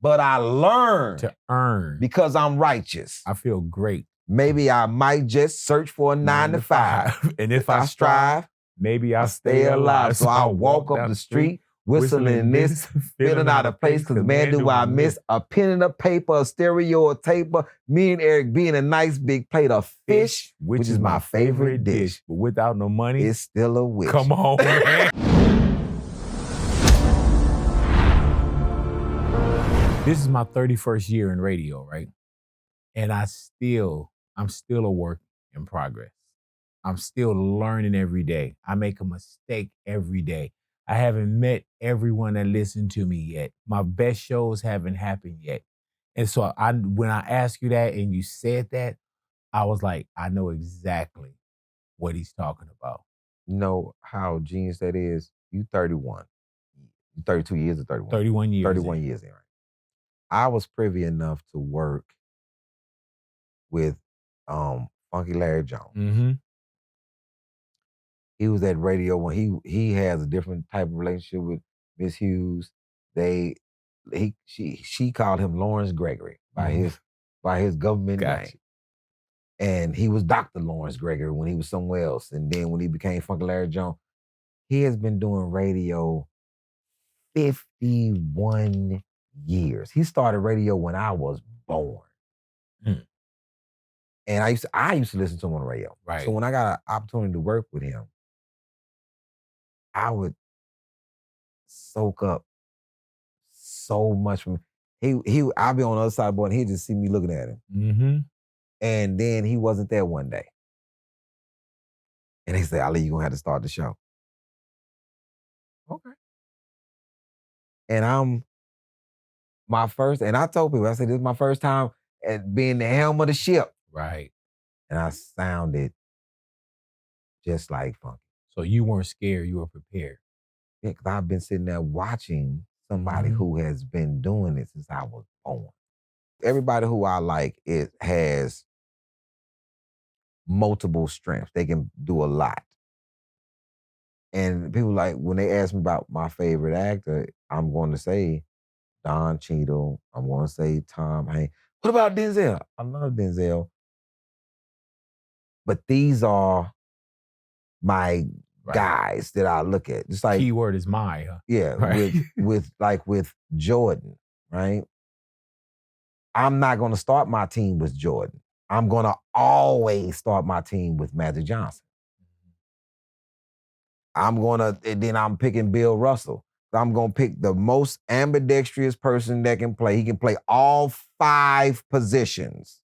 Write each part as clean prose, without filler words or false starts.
but I learn to earn because I'm righteous. I feel great. Maybe I might just search for a 9 to 5. And if I strive, maybe I stay alive. So I walk up the street whistling this, feeling out of place, because man, do I miss a pen and a paper, a stereo, or taper. Me and Eric being a nice big plate of fish, which is my favorite dish. But without no money, it's still a wish. Come on, man. This is my 31st year in radio, right? And I'm still a work in progress. I'm still learning every day. I make a mistake every day. I haven't met everyone that listened to me yet. My best shows haven't happened yet. And so when I asked you that and you said that, I was like, I know exactly what he's talking about. You know how genius that is? You 31. 32 years or 31? 31 years. 31 years in, right? I was privy enough to work with Funky Larry Jones. Mm-hmm. He was at radio when he has a different type of relationship with Miss Hughes. She called him Lawrence Gregory by his government name. And he was Dr. Lawrence Gregory when he was somewhere else. And then when he became Funky Larry Jones, he has been doing radio 51 years. He started radio when I was born. Mm. And I used to listen to him on the radio. Right. So when I got an opportunity to work with him, I would soak up so much from him. I'd be on the other side of the board and he'd just see me looking at him. Mm-hmm. And then he wasn't there one day. And they said, Ali, you're going to have to start the show. Okay. And I told people, I said, this is my first time at being the helm of the ship. Right. And I sounded just like Funky. So you weren't scared, you were prepared. Yeah, because I've been sitting there watching somebody who has been doing it since I was born. Everybody who I like has multiple strengths. They can do a lot. And people like, when they ask me about my favorite actor, I'm going to say Don Cheadle. I'm going to say Tom Hanks. What about Denzel? I love Denzel. But these are my guys that I look at. Just like keyword is my, huh? Yeah, right. with Jordan, right? I'm not gonna start my team with Jordan. I'm gonna always start my team with Magic Johnson. I'm picking Bill Russell. I'm gonna pick the most ambidextrous person that can play. He can play all 5 positions.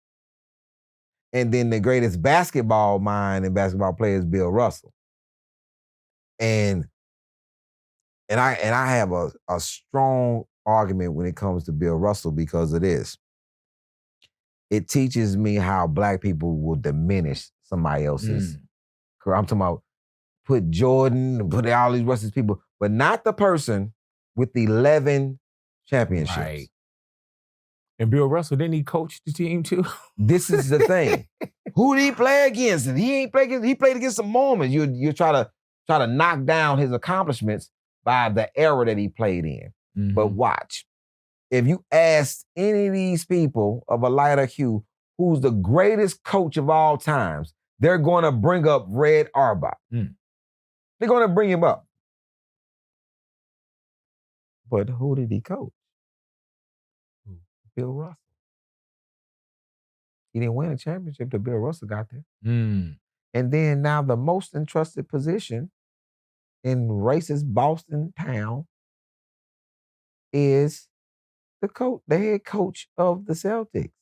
And then the greatest basketball mind and basketball player is Bill Russell. And I have a strong argument when it comes to Bill Russell because of this. It teaches me how black people will diminish somebody else's career. I'm talking about put Jordan, put all these Russell's people, but not the person with 11 championships. Right. And Bill Russell, didn't he coach the team too? This is the thing. Who did he play against? And he ain't play against. He played against some Mormons. You try to knock down his accomplishments by the era that he played in. Mm-hmm. But watch, if you ask any of these people of a lighter hue, who's the greatest coach of all times, they're going to bring up Red Auerbach. Mm. They're going to bring him up. But who did he coach? Bill Russell. He didn't win a championship till Bill Russell got there. Mm. And then now the most entrusted position in racist Boston town is the head coach of the Celtics.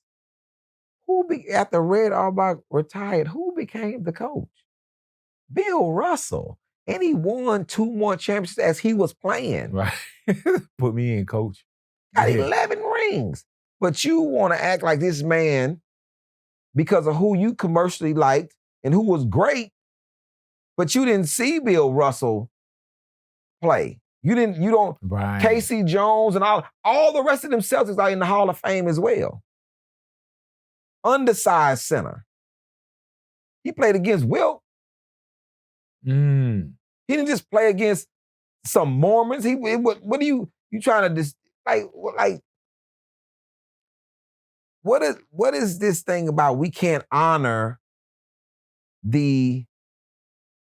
After Red Auerbach retired, who became the coach? Bill Russell. And he won 2 more championships as he was playing. Right. Put me in, coach. Got 11 rings. But you want to act like this man because of who you commercially liked and who was great, but you didn't see Bill Russell play. Right. Casey Jones and all the rest of them Celtics are in the Hall of Fame as well. Undersized center. He played against Wilt. Mm. He didn't just play against some Mormons. What are you trying to like what is this thing about we can't honor the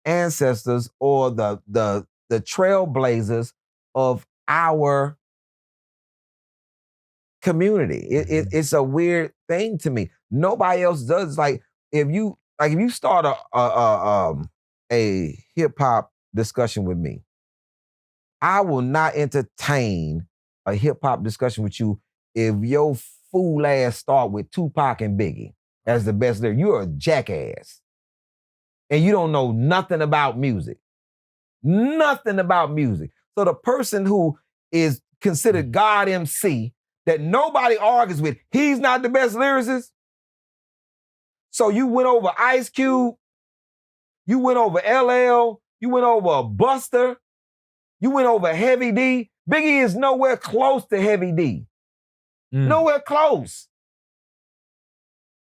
ancestors or the trailblazers of our community? It's a weird thing to me. Nobody else does. Like if you start a hip hop discussion with me, I will not entertain a hip hop discussion with you if your fool ass start with Tupac and Biggie as the best lyric. You're a jackass. And you don't know nothing about music. Nothing about music. So the person who is considered God MC that nobody argues with, he's not the best lyricist. So you went over Ice Cube, you went over LL, you went over Buster, you went over Heavy D. Biggie is nowhere close to Heavy D. Nowhere close.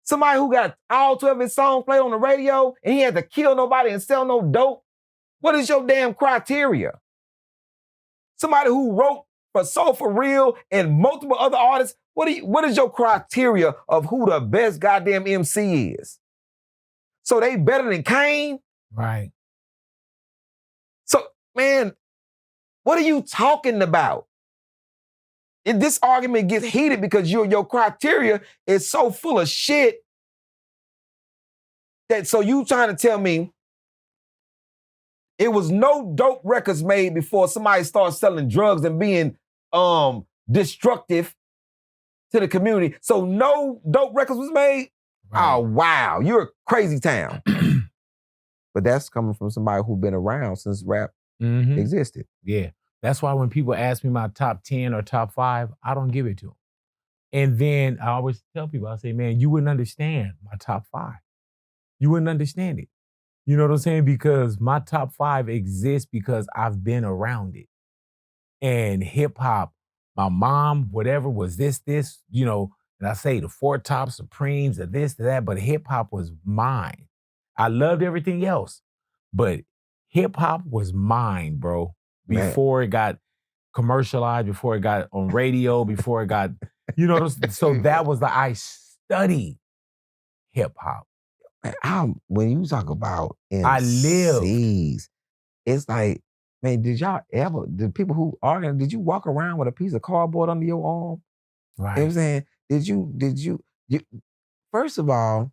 Somebody who got all 12 of his songs played on the radio and he had to kill nobody and sell no dope. What is your damn criteria? Somebody who wrote for Soul For Real and multiple other artists, what is your criteria of who the best goddamn MC is? So they better than Kane? Right. So, man, what are you talking about? If this argument gets heated because your criteria is so full of shit that so you trying to tell me it was no dope records made before somebody started selling drugs and being destructive to the community. So no dope records was made? Right. Oh, wow. You're a crazy town. But that's coming from somebody who's been around since rap existed. Yeah. That's why when people ask me my top 10 or top 5, I don't give it to them. And then I always tell people, I say, man, you wouldn't understand my top 5. You wouldn't understand it. You know what I'm saying? Because my top 5 exists because I've been around it. And hip hop, my mom, whatever, was this, you know, and I say the Four Top Supremes, or this, or that, but hip hop was mine. I loved everything else, but hip hop was mine, bro. Before it got commercialized, before it got on radio, before it got, you know, so that was I studied hip hop. When you talk about MCs, I lived. It's like, man, the people who argue, did you walk around with a piece of cardboard under your arm? Right. You know what I'm saying? Did you, first of all,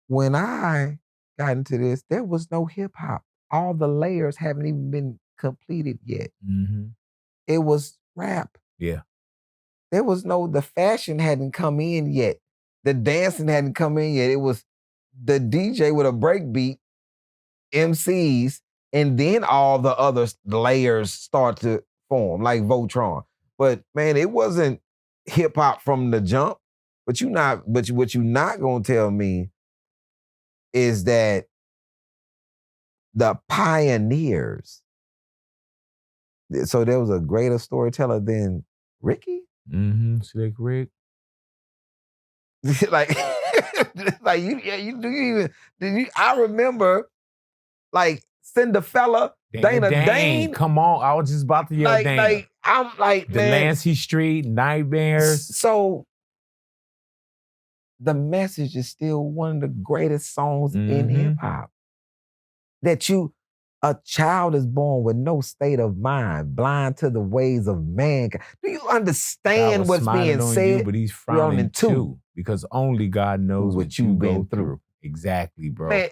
when I got into this, there was no hip hop. All the layers haven't even been completed yet. It was rap. Yeah. There was the fashion hadn't come in yet. The dancing hadn't come in yet. It was the DJ with a breakbeat, MCs, and then all the other layers start to form, like Voltron. But man, it wasn't hip hop from the jump. But what you not gonna tell me is that the pioneers. So there was a greater storyteller than Ricky? Slick Rick. like I remember like Cinderfella, Dana Dane. Come on, I was just about to yell Dana. I'm like, Delancey Street, Nightmares. So the message is still one of the greatest songs in hip hop. That a child is born with no state of mind, blind to the ways of mankind. Do you understand what's being said? But he's frowning too, because only God knows what you go through. Exactly, bro. Man,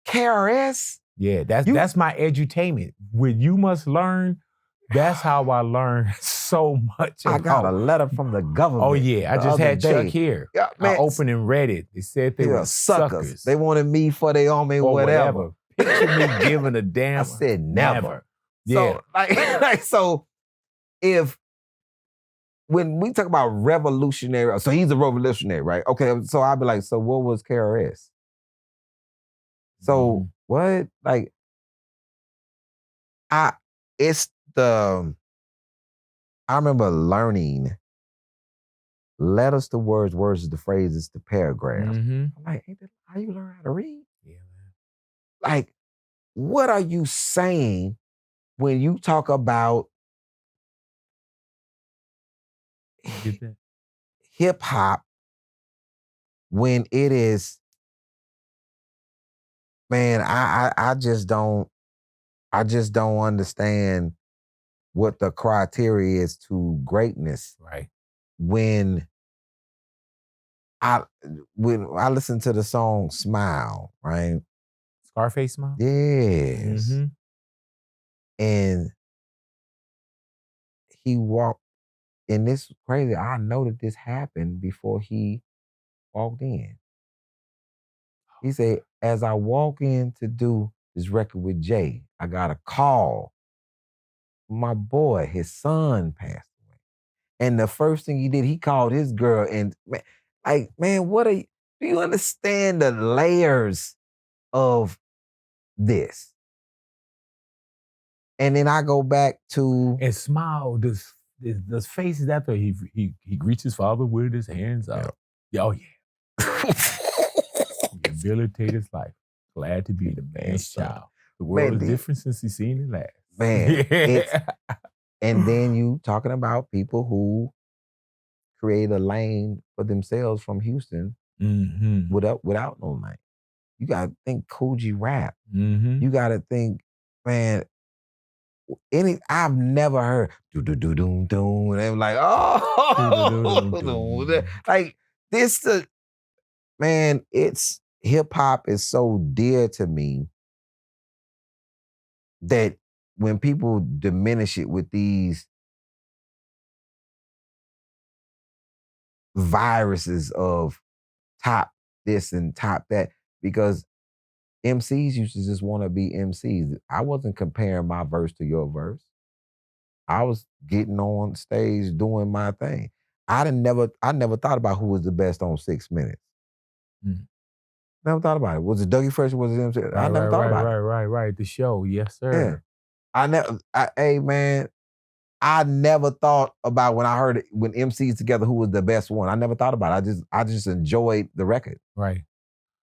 KRS. Yeah, that's my edutainment. When you must learn, that's how I learn so much. I got a letter from the government. Oh yeah, I just had Chuck here. Yeah, man. I opened and read it. They said they were suckers. They wanted me for their army, whatever. Picture me giving a damn. I said never. Yeah. So when we talk about revolutionary, so he's a revolutionary, right? Okay, so I'll be like, so what was KRS? So what? Like, I remember learning letters to words, words to phrases to paragraphs. I'm like, ain't that how you learn how to read? Yeah, man. Like, what are you saying when you talk about hip hop when it is, man, I just don't understand what the criteria is to greatness. Right. When I listen to the song Smile, right? Scarface Smile? Yes. Mm-hmm. And he walked, and this is crazy. I know that this happened before he walked in. He said, as I walk in to do this record with Jay, I got a call. My boy, his son passed away. And the first thing he did, he called his girl and man, do you understand the layers of this? And then I go back to and Smile does faces after he greets his father with his hands up. Yeah. Oh yeah. Rehabilitate his life. Glad to be the man's child. The world is different since he's seen it last. Man, yeah. And then you talking about people who create a lane for themselves from Houston without no lane. You gotta think Coogee rap. You gotta think, man. I've never heard do do do do do, and I'm like, oh, like this. Man, it's hip hop is so dear to me that when people diminish it with these viruses of top this and top that, because MCs used to just want to be MCs. I wasn't comparing my verse to your verse. I was getting on stage doing my thing. I never thought about who was the best on 6 Minutes. Never thought about it. Was it Dougie Fresh or was it MC? I never thought about it. Right. The show, yes, sir. Yeah. Hey man, I never thought about when I heard it, when MCs together, who was the best one. I never thought about it. I just enjoyed the record. Right.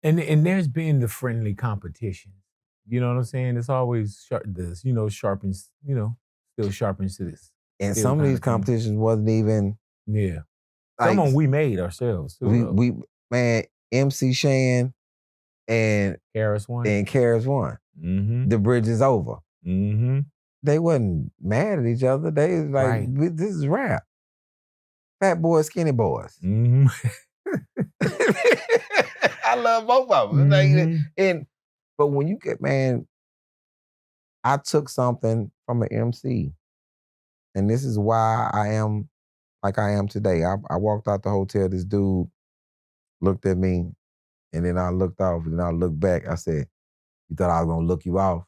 And there's been the friendly competition. You know what I'm saying? It's always sharpens, still sharpens to this. And some of these competitions wasn't even. Yeah. Some of them we made ourselves too. We man, MC Shan and KRS One. The bridge is over. They wasn't mad at each other. They was like, this is rap. Fat boys, skinny boys. I love both of them. But when you get, man, I took something from an MC, and this is why I am like I am today. I walked out the hotel, this dude looked at me, and then I looked off, and then I looked back. I said, you thought I was gonna look you off?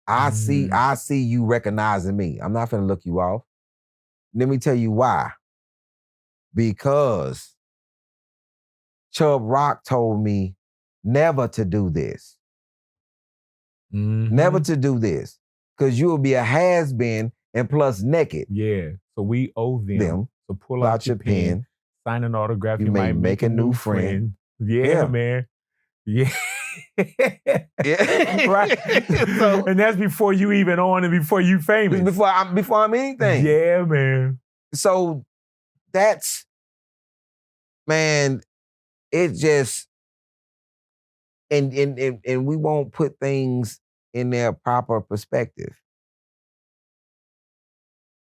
I see you recognizing me. I'm not finna look you off. Let me tell you why. Because Chubb Rock told me never to do this. Never to do this. Because you will be a has-been and plus naked. Yeah. So we owe them. So pull out your pen, sign an autograph. You might make a new friend. Yeah, man. Yeah. Right. So, and that's before you even on and before you famous. Before I'm anything. Yeah, man. So that's, man, it just, and we won't put things in their proper perspective.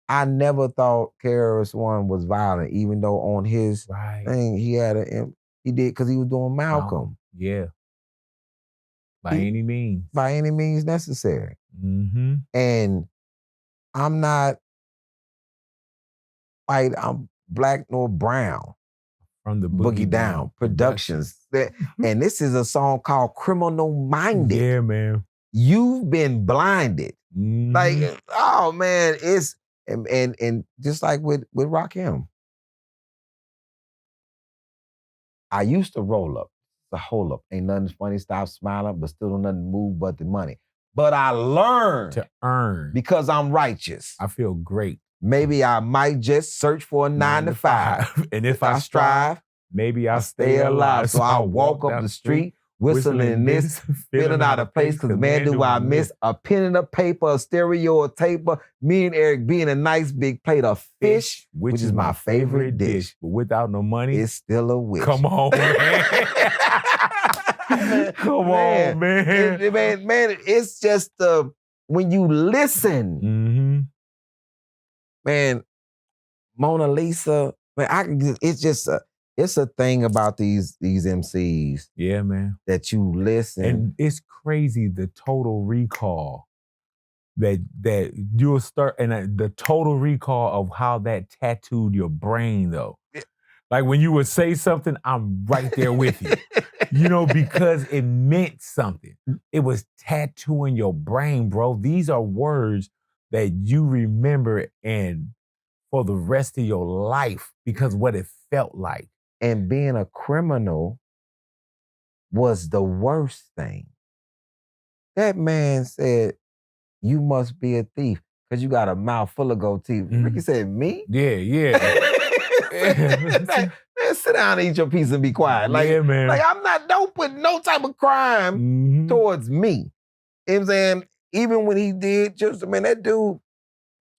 I never thought KRS One was violent, even though on his thing he did because he was doing Malcolm. Yeah. By any means. By any means necessary. And I'm not white, I'm black nor brown. From the Boogie Down Productions. And this is a song called Criminal Minded. Yeah, man. You've been blinded. Like, oh man, it's and just like with Rakim. I used to roll up. The hold up. Ain't nothing funny, stop smiling, but still don't nothing move but the money. But I learned to earn because I'm righteous. I feel great. Maybe I might just search for a 9 to 5. And if I strive, maybe I'll stay alive. So I'll walk up the street whistling this, feeling out of place, because man, do I miss a pen and a paper, a stereo, a taper, me and Eric being a nice big plate of fish, which is my favorite dish. But without no money, it's still a wish. Come on, man. Come on, man. Man, it's just when you listen, man, Mona Lisa, man, it's a thing about these MCs. Yeah, man. That you listen. And it's crazy the total recall that you'll start, and the total recall of how that tattooed your brain, though. Like when you would say something, I'm right there with you. You know, because it meant something. It was tattooing your brain, bro. These are words that you remember and for the rest of your life because what it felt like. And being a criminal was the worst thing. That man said, you must be a thief because you got a mouth full of gold teeth. Ricky said, me? Yeah. Man, sit down and eat your piece and be quiet. Like, yeah, man. Like, don't put no type of crime towards me. You know what I'm saying? Even when he did, that dude,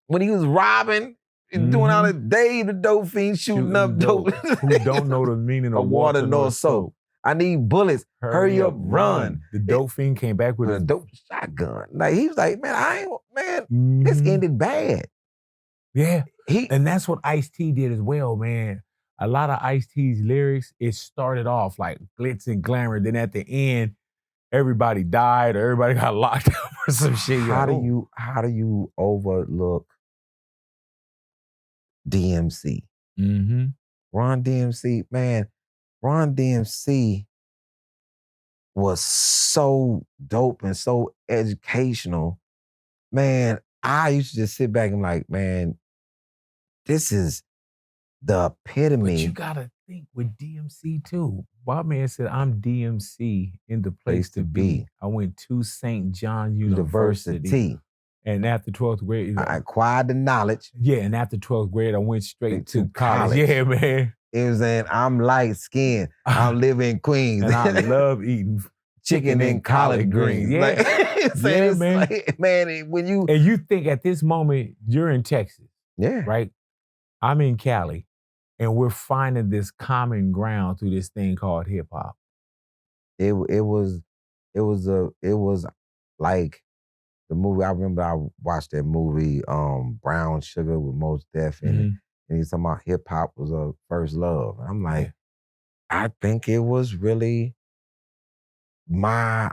when he was robbing, doing all the Dave the dope fiend shooting up dope. Who don't know the meaning of water nor soap. I need bullets. Hurry up, run. The dope fiend came back with a dope shotgun. Like he was like, man, this ended bad. Yeah. And that's what Ice-T did as well, man. A lot of Ice-T's lyrics, it started off like glitz and glamour. Then at the end, everybody died or everybody got locked up or some shit. How do you overlook DMC? Ron DMC, man. Ron DMC was so dope and so educational. Man, I used to just sit back and like, man, this is the epitome. But you gotta think with DMC too. Bob Man said, I'm DMC in the place to be. I went to St. John University. And after 12th grade, I acquired the knowledge. Yeah, and after 12th grade, I went straight to college. Yeah, man. It was saying, I'm light skinned. I live in Queens. And I love eating chicken and collard greens. Yeah, like, man. Like, man, when you... And you think at this moment, you're in Texas. Yeah. Right? I'm in Cali. And we're finding this common ground through this thing called hip hop. It was like the movie. I remember I watched that movie, Brown Sugar with Mos Def in it. And he's talking about hip hop was a first love. And I'm like, I think it was really my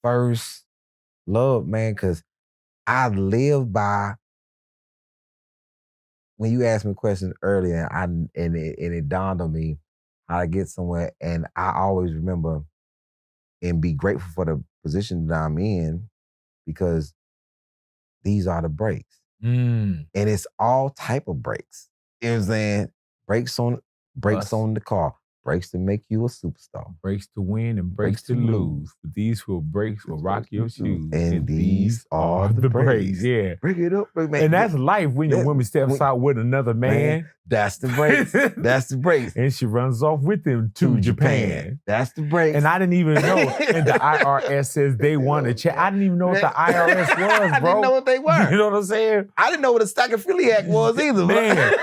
first love, man, because I live by. When you asked me questions earlier, and it dawned on me how to get somewhere, and I always remember and be grateful for the position that I'm in because these are the breaks. And it's all type of breaks. You know what I'm saying? Brakes on the car. Brakes to make you a superstar. Brakes to win and brakes to lose. But these brakes will rock your shoes. And these are the brakes. Yeah. Bring it up, man. And that's life when your woman steps out with another man. That's the brakes. That's the brakes. And she runs off with him to Japan. That's the brakes. And I didn't even know. And the IRS says they want to check. I didn't even know what the IRS was, bro. I didn't know what they were. You know what I'm saying? I didn't know what a Stackophiliac was either. Man.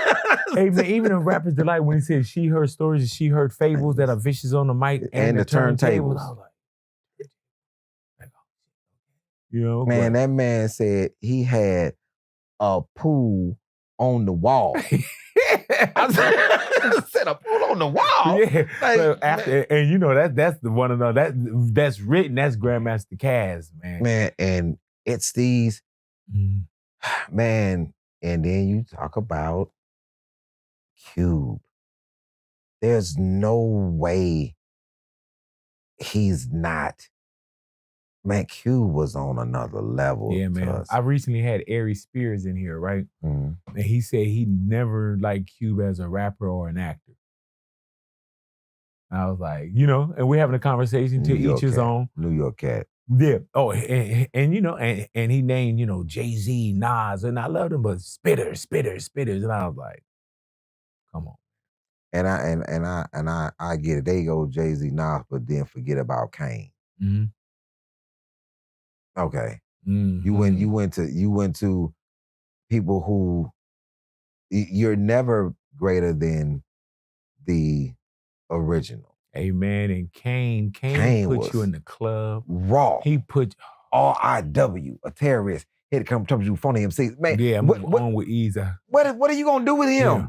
Hey, man, even in Rapper's Delight, when he said she heard stories and she heard fables that are vicious on the mic and the turntables. I was like, you know, man, that man said he had a pool on the wall. I said a pool on the wall. Yeah. Like, so after, and you know that's the one of the that's written. That's Grandmaster Caz, man. Man, and it's these man. And then you talk about Cube. There's no way he's not. Man, Cube was on another level. Yeah, man. I recently had Ari Spears in here, right? And he said he never liked Cube as a rapper or an actor. I was like, you know, and we're having a conversation to each his own. New York cat. Yeah. Oh, and you know, and he named, you know, Jay-Z, Nas, and I loved him, but spitters. And I was like, come on. And I get it. There you go, Jay-Z, Nas, but then forget about Kane. Mhm. Okay. Mhm. You went to people who you're never greater than the original. Amen. And Kane put you in the club. Raw. He put RIW, a terrorist. Here to come trouble you, phony MCs. Man, yeah, move on with ease. What are you gonna do with him? Yeah.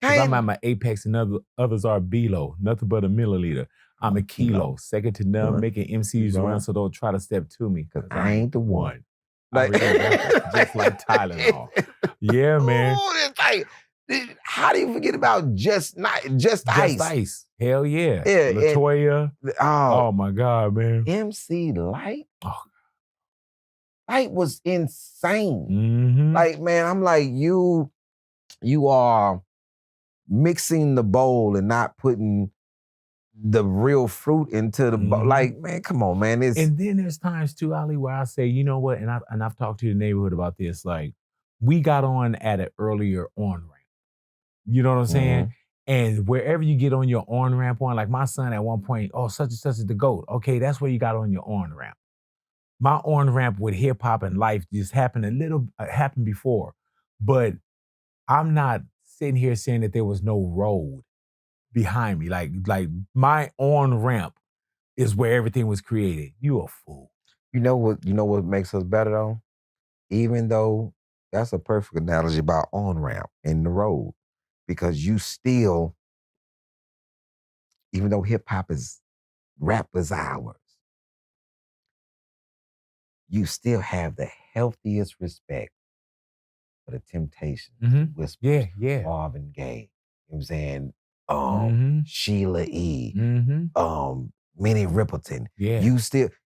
Because I'm at my apex and others are below. Nothing but a milliliter. I'm a kilo. Second to none, making MCs run, so don't try to step to me. Because I ain't the one. Like, just like Tylenol. Yeah, man. Ooh, it's like, how do you forget about Just Ice? Hell yeah. Yeah, LaToya. Oh my God, man. MC Lyte. Oh. Lyte was insane. Mm-hmm. Like, man, I'm like, you are mixing the bowl and not putting the real fruit into the bowl. Like, man, come on, man. And then there's times too, Ali, where I say, you know what? And I've talked to the neighborhood about this. Like, we got on at an earlier on ramp. You know what I'm saying? And wherever you get on your on ramp on, like my son at one point, oh, such and such is the GOAT. Okay, that's where you got on your on ramp. My on ramp with hip hop and life just happened happened before, but I'm not sitting here saying that there was no road behind me. Like my on ramp is where everything was created. You a fool. You know what makes us better though? Even though that's a perfect analogy about on ramp in the road, because you still, even though hip hop is rap is ours, you still have the healthiest respect for the Temptations, the Whispers, Marvin Gaye. You know what I'm saying? Sheila E. Minnie Ripperton. Yeah.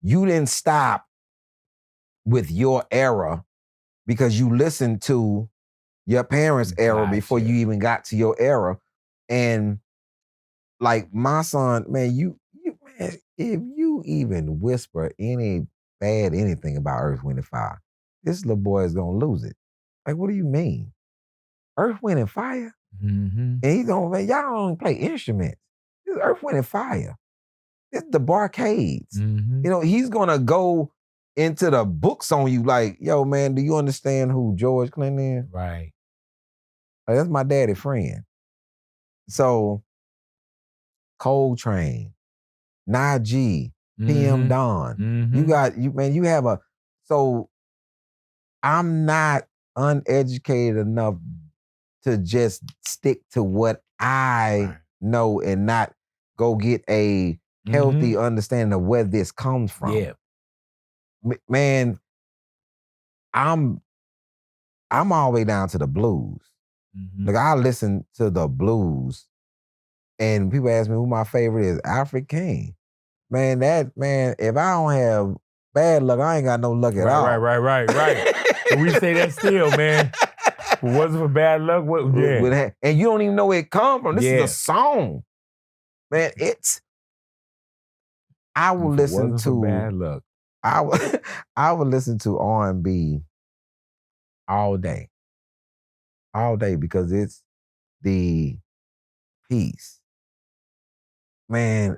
You didn't stop with your era because you listened to your parents' era before you even got to your era. And like my son, man, man, if you even whisper any bad anything about Earth, Wind, and Fire, this little boy is gonna lose it. Like, what do you mean? Earth, Wind, and Fire? And he's gonna, man, y'all don't play instruments. This is Earth, Wind, and Fire. It's the barcades. You know, he's gonna go into the books on you like, yo, man, do you understand who George Clinton is? Right. Like, that's my daddy friend. So, Coltrane, Najee, PM Dawn. You have a, so I'm not uneducated enough to just stick to what I know and not go get a healthy understanding of where this comes from. Yeah. Man, I'm all the way down to the blues. Like, I listen to the blues and people ask me who my favorite is. Alfred King. Man, if I don't have bad luck, I ain't got no luck at all. Right. We say that still, man. If it wasn't for bad luck, And you don't even know where it come from. This is a song. Man, I will listen to bad luck. I would listen to R&B all day. All day, because it's the peace. Man,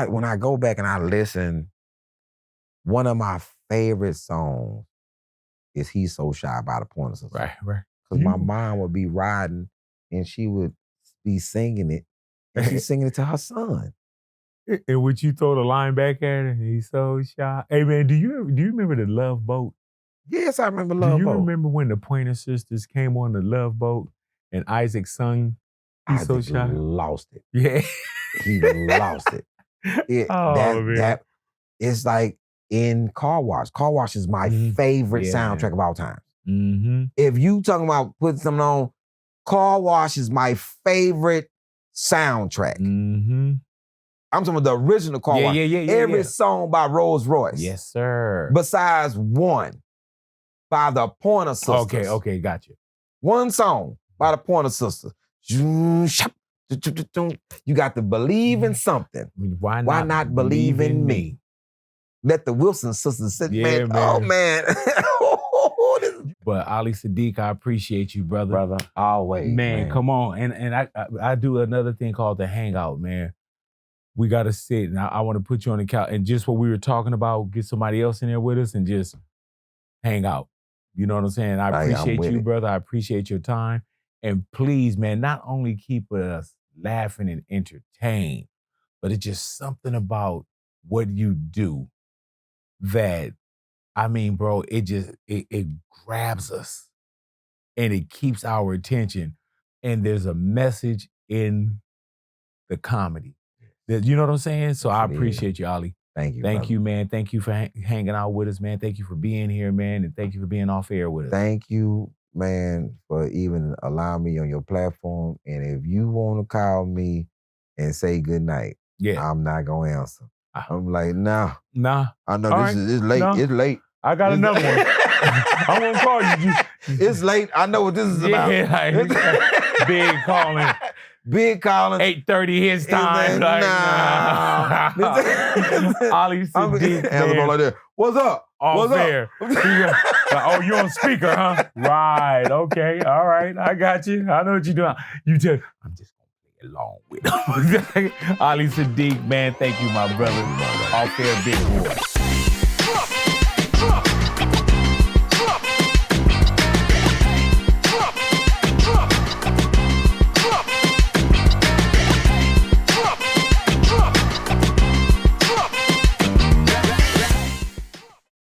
when I go back and I listen, one of my favorite songs is He's So Shy by the Pointer Sisters. Right. Because my mom would be riding and she would be singing it. And she's singing it to her son. And would you throw the line back at her? He's so shy. Hey, man, do you remember the Love Boat? Yes, I remember Love Boat. Do you remember when the Pointer Sisters came on the Love Boat and Isaac sung He's So Shy? Lost it. Yeah. He lost it. That it's like in Car Wash. Car Wash is my favorite soundtrack of all time. If you talking about putting something on, Car Wash is my favorite soundtrack. I'm talking about the original Car Wash. Every song by Rolls Royce. Yes, sir. Besides one by the Pointer Sisters. Okay, gotcha. One song by the Pointer Sisters. You got to believe in something. Why not believe in me? Let the Wilson sisters sit, man. Oh, man. But Ali Siddiq, I appreciate you, brother. Brother, always, Man, come on. And I do another thing called the hangout, man. We got to sit, and I want to put you on the couch. And just what we were talking about, get somebody else in there with us and just hang out. You know what I'm saying? I appreciate you, brother. I appreciate your time. And please, man, not only keep us laughing and entertained, but it's just something about what you do that, I mean, bro, it grabs us and it keeps our attention. And there's a message in the comedy. You know what I'm saying? So I appreciate you, Ali. Thank you. Thank brother. you, man. Thank you for hanging out with us, man. Thank you for being here, man. And thank you for being off air with us. Thank you, man, for even allowing me on your platform. And if you want to call me and say good night, I'm not going to answer. I'm like, nah. I know it's late. No. It's late. I got another one. I won't call you. It's late. I know what this is about. Big calling. Big calling. 8:30 his time. Like, nah. Ali Siddiq. Answer like that. What's up? What's fair. Oh, you on speaker, huh? Right. Okay. All right. I got you. I know what you're doing. I'm just gonna play along with him. Ali Siddiq, man. Thank you, my brother. Off air, big boy.